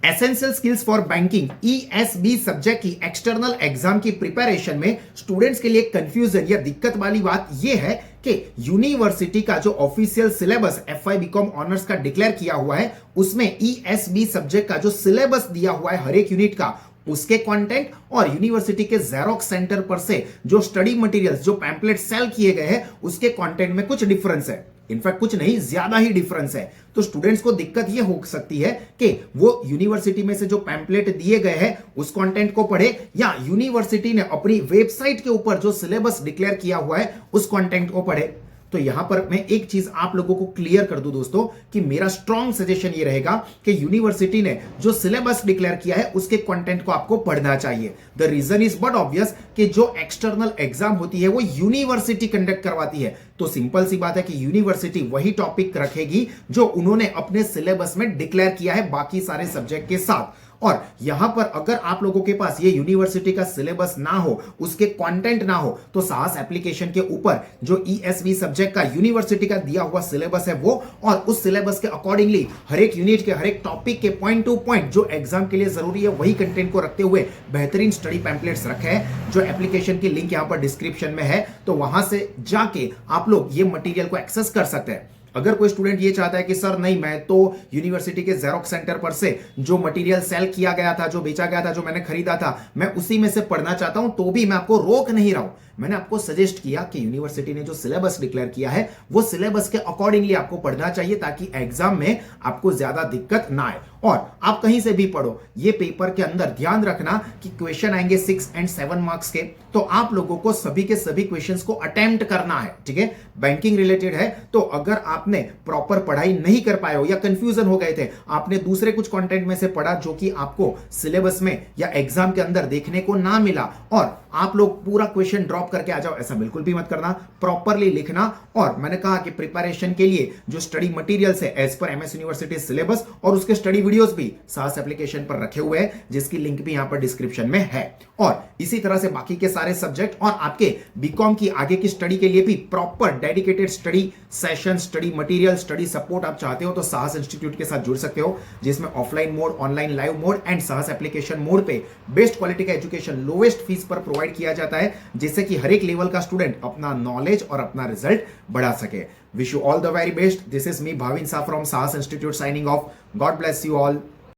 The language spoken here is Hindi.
Essential skills for banking ESB subject की एक्सटर्नल एग्जाम की प्रिपरेशन में स्टूडेंट्स के लिए कंफ्यूजन या दिक्कत वाली बात यह है कि यूनिवर्सिटी का जो ऑफिशियल सिलेबस एफआई बीकॉम ऑनर्स का डिक्लेयर किया हुआ है उसमें ईएसबी सब्जेक्ट का जो सिलेबस दिया हुआ है हर एक यूनिट का उसके कंटेंट और यूनिवर्सिटी के जेरोक्स सेंटर पर से जो स्टडी मटेरियल्स जो पैम्पलेट सेल किए गए हैं उसके कंटेंट में कुछ डिफरेंस है। इनफैक्ट कुछ नहीं, ज्यादा ही डिफरेंस है। तो स्टूडेंट्स को दिक्कत यह हो सकती है कि वो यूनिवर्सिटी में से जो पैम्पलेट दिए गए हैं उस कंटेंट को पढ़े या यूनिवर्सिटी ने अपनी वेबसाइट के ऊपर जो सिलेबस डिक्लेयर किया हुआ है उस कंटेंट को पढ़े। तो यहां पर मैं एक चीज आप लोगों को क्लियर कर दूं दोस्तों कि मेरा स्ट्रॉन्ग सजेशन ये रहेगा कि यूनिवर्सिटी ने जो सिलेबस डिक्लेयर किया है उसके कंटेंट को आपको पढ़ना चाहिए। The reason is but obvious कि जो एक्सटर्नल एग्जाम होती है वो यूनिवर्सिटी कंडक्ट करवाती है, तो सिंपल सी बात है कि यूनिवर्सिटी वही टॉपिक रखेगी जो उन्होंने अपने सिलेबस में डिक्लेयर किया है बाकी सारे सब्जेक्ट के साथ। और यहां पर अगर आप लोगों के पास ये यूनिवर्सिटी का सिलेबस ना हो, उसके कंटेंट ना हो, तो साहस एप्लीकेशन के ऊपर जो ईएसबी सब्जेक्ट का यूनिवर्सिटी का दिया हुआ सिलेबस है वो और उस सिलेबस के अकॉर्डिंगली हर एक यूनिट के हर एक टॉपिक के पॉइंट टू पॉइंट जो एग्जाम के लिए जरूरी है वही कंटेंट को रखते हुए बेहतरीन स्टडी पैम्पलेट्स रखे हैं, जो एप्लीकेशन की लिंक यहां पर डिस्क्रिप्शन में है। तो वहां से जाके आप लोग ये मटेरियल को एक्सेस कर सकते हैं। अगर कोई स्टूडेंट ये चाहता है कि सर नहीं, मैं तो यूनिवर्सिटी के जेरोक्स सेंटर पर से जो मटेरियल सेल किया गया था, जो बेचा गया था, जो मैंने खरीदा था, मैं उसी में से पढ़ना चाहता हूं, तो भी मैं आपको रोक नहीं रहा हूं। मैंने आपको सजेस्ट किया कि यूनिवर्सिटी ने जो सिलेबस डिक्लेयर किया है वो सिलेबस के अकॉर्डिंगली आपको पढ़ना चाहिए ताकि एग्जाम में आपको ज्यादा दिक्कत ना आए। और आप कहीं से भी पढ़ो, ये पेपर के अंदर ध्यान रखना कि क्वेश्चन आएंगे 6 और 7 मार्क्स के, तो आप लोगों को सभी के सभी क्वेश्चंस को अटेम्प्ट करना है। ठीक है, बैंकिंग रिलेटेड है, तो अगर आपने प्रॉपर पढ़ाई नहीं कर पाए हो या कंफ्यूजन हो गए थे, आपने दूसरे कुछ कंटेंट में से पढ़ा जो कि आपको सिलेबस में या एग्जाम के अंदर देखने को ना मिला और आप लोग पूरा क्वेश्चन ड्रॉप करके आ जाओ, ऐसा बिल्कुल भी मत करना। प्रॉपरली लिखना। और मैंने कहा कि प्रिपरेशन के लिए जो स्टडी मटेरियल्स है as per MS university syllabus और उसके स्टडी वीडियोस भी साहस एप्लीकेशन पर रखे हुए हैं, जिसकी लिंक भी यहां पर डिस्क्रिप्शन में है। और इसी तरह से बाकी के सारे सब्जेक्ट और आपके बीकॉम की आगे की स्टडी के लिए भी proper dedicated study session, study material, study support आप चाहते हो तो साहस इंस्टीट्यूट के साथ जुड़ सकते हो, जिसमें offline mode, online live mode and साहस एप्लीकेशन मोड पे बेस्ट क्वालिटी का एजुकेशन लोवेस्ट फीस पर प्रोवाइड किया जाता है, जिससे कि हर एक लेवल का स्टूडेंट अपना नॉलेज और अपना रिजल्ट बढ़ा सके। Wish you all the very best. This is me Bhavin सा फ्रॉम साहस institute signing off. God bless you all.